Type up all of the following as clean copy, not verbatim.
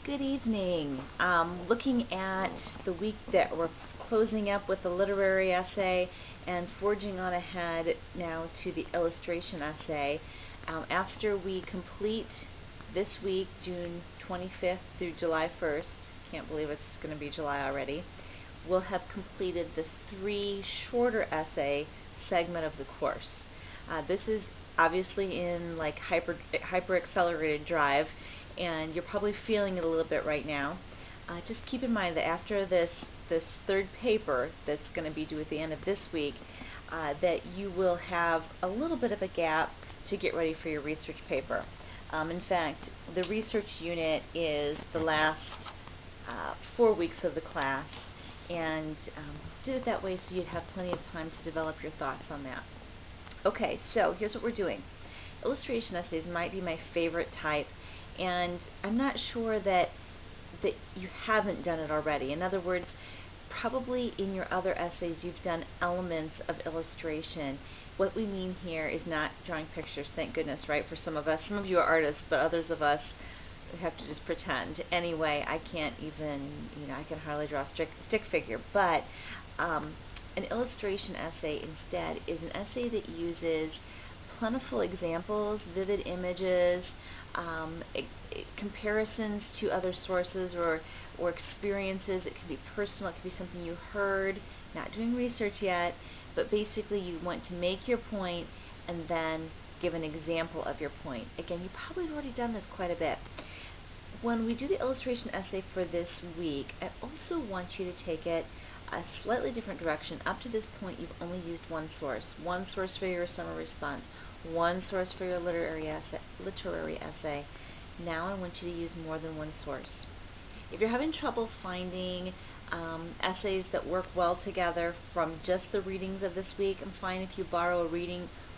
Good evening. Looking at the week that we're closing up with the literary essay and forging on ahead now to the illustration essay. After we complete this week, June 25th through July 1st, can't believe it's going to be July already, we'll have completed the 3 shorter essay segment of the course. This is obviously in like hyper accelerated drive, and you're probably feeling it a little bit right now. Just keep in mind that after this third paper that's going to be due at the end of this week, that you will have a little bit of a gap to get ready for your research paper. In fact, the research unit is the last 4 weeks of the class, and did it that way so you'd have plenty of time to develop your thoughts on that. Okay, so here's what we're doing. Illustration essays might be my favorite type, and I'm not sure that you haven't done it already. In other words, probably in your other essays you've done elements of illustration. What we mean here is not drawing pictures, thank goodness, right? For some of us, some of you are artists, but others of us have to just pretend. Anyway, I can't even, I can hardly draw a stick figure, but an illustration essay instead is an essay that uses plentiful examples, vivid images, comparisons to other sources or experiences. It can be personal, it can be something you heard, not doing research yet, but basically you want to make your point and then give an example of your point. Again, you probably have already done this quite a bit. When we do the illustration essay for this week, I also want you to take it a slightly different direction. Up to this point, you've only used one source for your summer response, one source for your literary essay. Now I want you to use more than one source. If you're having trouble finding essays that work well together from just the readings of this week, I'm fine if you borrow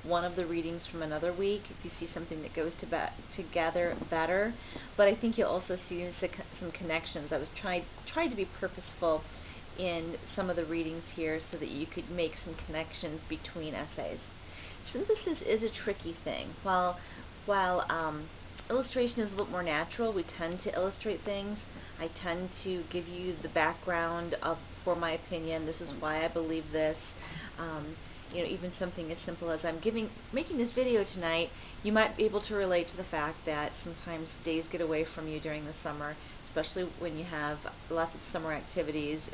one of the readings from another week, if you see something that goes together better. But I think you'll also see some connections. I was tried to be purposeful in some of the readings here so that you could make some connections between essays. Synthesis is a tricky thing. While illustration is a little more natural, we tend to illustrate things. I tend to give you the background for my opinion. This is why I believe this. Even something as simple as making this video tonight, you might be able to relate to the fact that sometimes days get away from you during the summer, especially when you have lots of summer activities.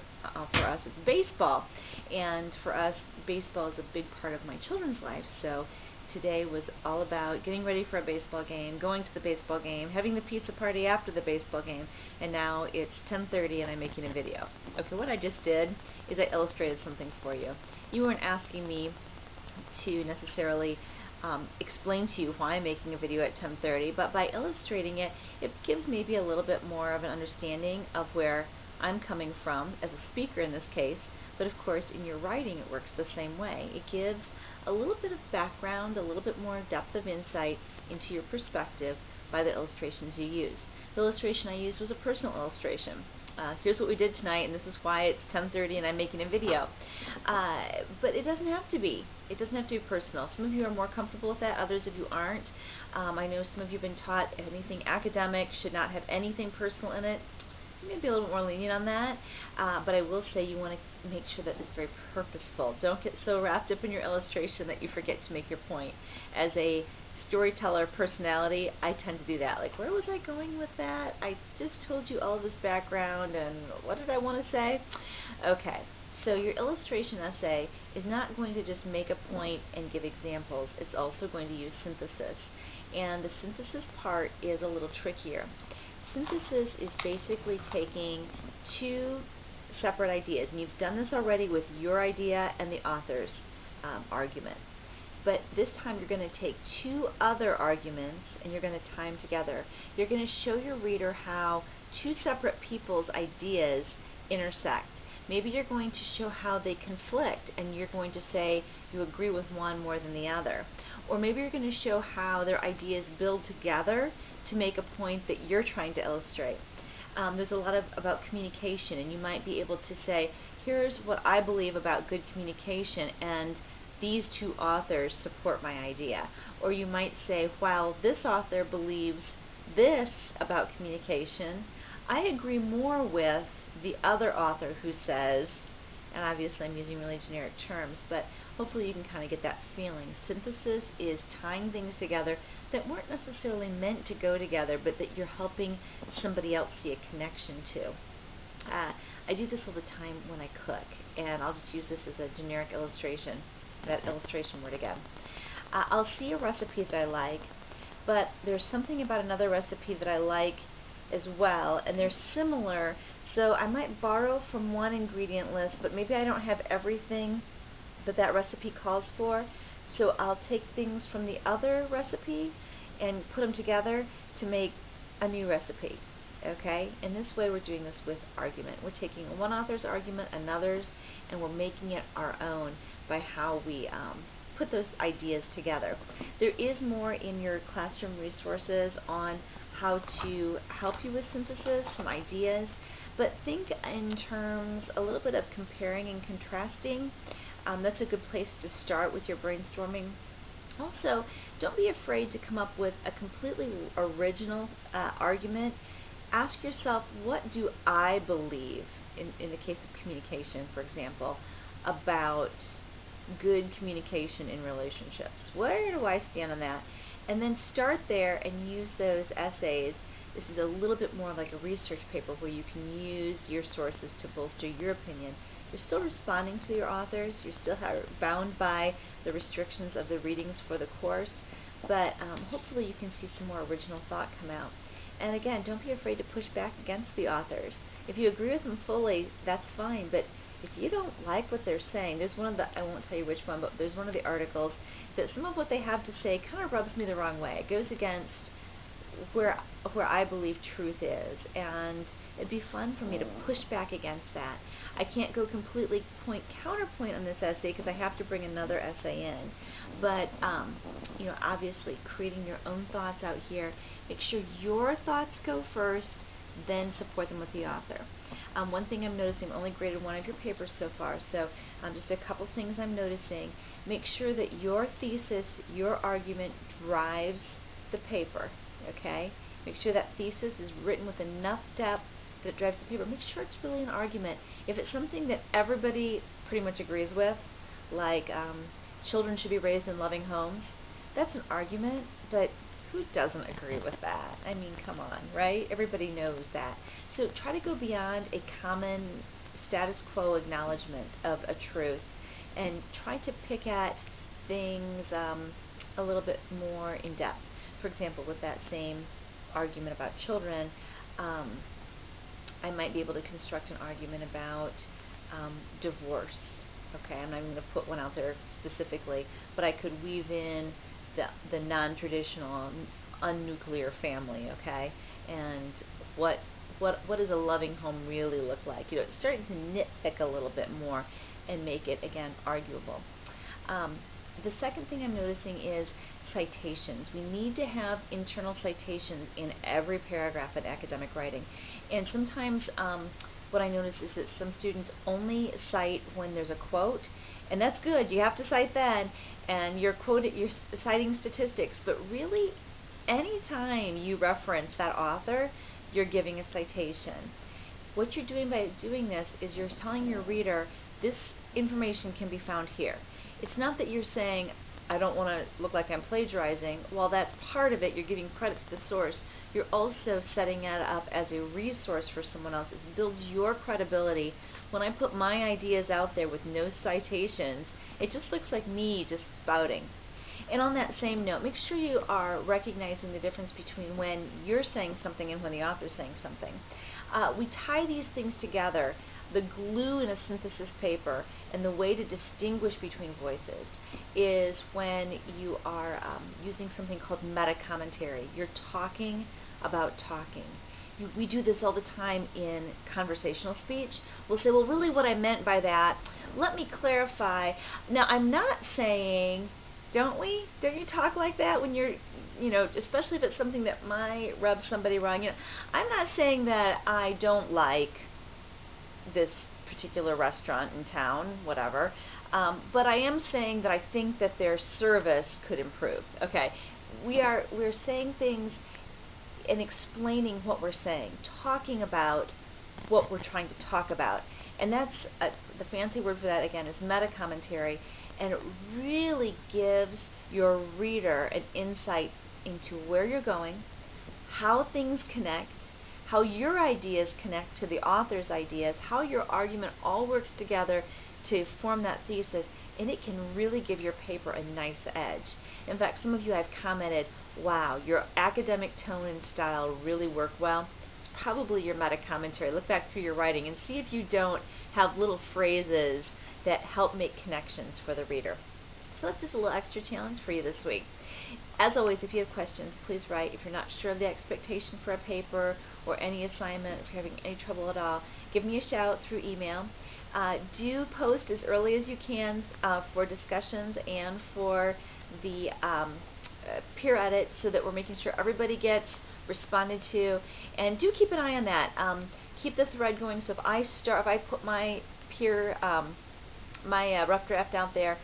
For us, it's baseball, and for us, baseball is a big part of my children's life. So today was all about getting ready for a baseball game, going to the baseball game, having the pizza party after the baseball game, and now it's 10:30 and I'm making a video. Okay, what I just did is I illustrated something for you. You weren't asking me to necessarily explain to you why I'm making a video at 10:30, but by illustrating it, it gives maybe a little bit more of an understanding of where I'm coming from as a speaker in this case. But of course in your writing it works the same way. It gives a little bit of background, a little bit more depth of insight into your perspective by the illustrations you use. The illustration I used was a personal illustration. Here's what we did tonight, and this is why it's 10:30 and I'm making a video. But it doesn't have to be. It doesn't have to be personal. Some of you are more comfortable with that, others of you aren't. I know some of you have been taught anything academic should not have anything personal in it. Maybe a little bit more lenient on that, but I will say you want to make sure that it's very purposeful. Don't get so wrapped up in your illustration that you forget to make your point. As a storyteller personality, I tend to do that. Like, where was I going with that? I just told you all of this background, and what did I want to say? Okay, so your illustration essay is not going to just make a point and give examples. It's also going to use synthesis, and the synthesis part is a little trickier. Synthesis is basically taking 2 separate ideas, and you've done this already with your idea and the author's argument. But this time you're going to take 2 other arguments and you're going to tie them together. You're going to show your reader how 2 separate people's ideas intersect. Maybe you're going to show how they conflict and you're going to say you agree with one more than the other. Or maybe you're going to show how their ideas build together to make a point that you're trying to illustrate. There's a lot about communication, and you might be able to say, here's what I believe about good communication, and these 2 authors support my idea. Or you might say, while this author believes this about communication, I agree more with the other author who says, and obviously I'm using really generic terms, but hopefully you can kind of get that feeling. Synthesis is tying things together that weren't necessarily meant to go together, but that you're helping somebody else see a connection to. I do this all the time when I cook, and I'll just use this as a generic illustration, that illustration word again. I'll see a recipe that I like, but there's something about another recipe that I like as well, and they're similar, so I might borrow from one ingredient list, but maybe I don't have everything that that recipe calls for, so I'll take things from the other recipe and put them together to make a new recipe. Okay? In this way, we're doing this with argument. We're taking one author's argument, another's, and we're making it our own by how we put those ideas together. There is more in your classroom resources on how to help you with synthesis, some ideas, but think in terms a little bit of comparing and contrasting. That's a good place to start with your brainstorming. Also, don't be afraid to come up with a completely original argument. Ask yourself, what do I believe, in the case of communication, for example, about good communication in relationships? Where do I stand on that? And then start there and use those essays. This is a little bit more like a research paper where you can use your sources to bolster your opinion. You're still responding to your authors. You're still bound by the restrictions of the readings for the course, but hopefully you can see some more original thought come out. And again, don't be afraid to push back against the authors. If you agree with them fully, that's fine, but if you don't like what they're saying, there's one of the, I won't tell you which one, but there's one of the articles that some of what they have to say kind of rubs me the wrong way. It goes against where I believe truth is, and it'd be fun for me to push back against that. I can't go completely counterpoint on this essay because I have to bring another essay in, but obviously creating your own thoughts out here. Make sure your thoughts go first, then support them with the author. One thing I'm noticing, I've only graded one of your papers so far, so just a couple things I'm noticing. Make sure that your thesis, your argument drives the paper, okay? Make sure that thesis is written with enough depth that it drives the paper. Make sure it's really an argument. If it's something that everybody pretty much agrees with, like children should be raised in loving homes, that's an argument, but who doesn't agree with that? I mean, come on, right? Everybody knows that. So try to go beyond a common status quo acknowledgement of a truth and try to pick at things a little bit more in depth. For example, with that same argument about children, I might be able to construct an argument about divorce. Okay, I'm not even going to put one out there specifically, but I could weave in the non-traditional, unnuclear family, okay? And what does a loving home really look like? It's starting to nitpick a little bit more and make it, again, arguable. The second thing I'm noticing is citations. We need to have internal citations in every paragraph in academic writing. And sometimes what I notice is that some students only cite when there's a quote, and that's good. You have to cite then, and you're citing statistics, but really anytime you reference that author, you're giving a citation. What you're doing by doing this is you're telling your reader this information can be found here. It's not that you're saying, I don't want to look like I'm plagiarizing. While that's part of it, you're giving credit to the source. You're also setting it up as a resource for someone else. It builds your credibility. When I put my ideas out there with no citations, it just looks like me just spouting. And on that same note, make sure you are recognizing the difference between when you're saying something and when the author's saying something. We tie these things together. The glue in a synthesis paper and the way to distinguish between voices is when you are using something called meta-commentary. You're talking about talking. We do this all the time in conversational speech. We'll say, well, really what I meant by that, let me clarify. Now, I'm not saying, don't we? Don't you talk like that when you're, especially if it's something that might rub somebody wrong? I'm not saying that I don't like this particular restaurant in town, whatever, but I am saying that I think that their service could improve. Okay, we're saying things and explaining what we're saying, talking about what we're trying to talk about. And that's the fancy word for that, again, is meta commentary. And it really gives your reader an insight into where you're going, how things connect, how your ideas connect to the author's ideas, how your argument all works together to form that thesis, and it can really give your paper a nice edge. In fact, some of you have commented, wow, your academic tone and style really work well. It's probably your meta commentary. Look back through your writing and see if you don't have little phrases that help make connections for the reader. So that's just a little extra challenge for you this week. As always, if you have questions, please write. If you're not sure of the expectation for a paper or any assignment, if you're having any trouble at all, give me a shout through email. Do post as early as you can for discussions and for the peer edit, so that we're making sure everybody gets responded to. And do keep an eye on that. Keep the thread going. So if I put my peer, my rough draft out there,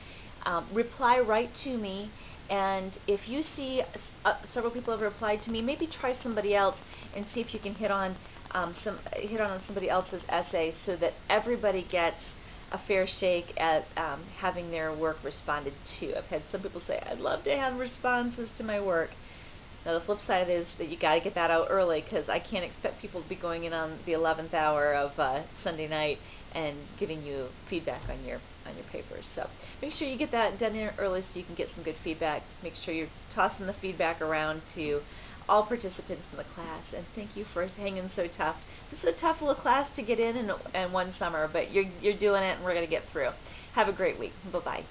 reply right to me. And if you see several people have replied to me, maybe try somebody else and see if you can hit on somebody else's essay, so that everybody gets a fair shake at having their work responded to. I've had some people say, I'd love to have responses to my work. Now the flip side is that you got to get that out early, because I can't expect people to be going in on the 11th hour of Sunday night and giving you feedback on your papers. So make sure you get that done in early so you can get some good feedback. Make sure you're tossing the feedback around to all participants in the class. And thank you for hanging so tough. This is a tough little class to get in one summer, but you're doing it, and we're going to get through. Have a great week. Bye-bye.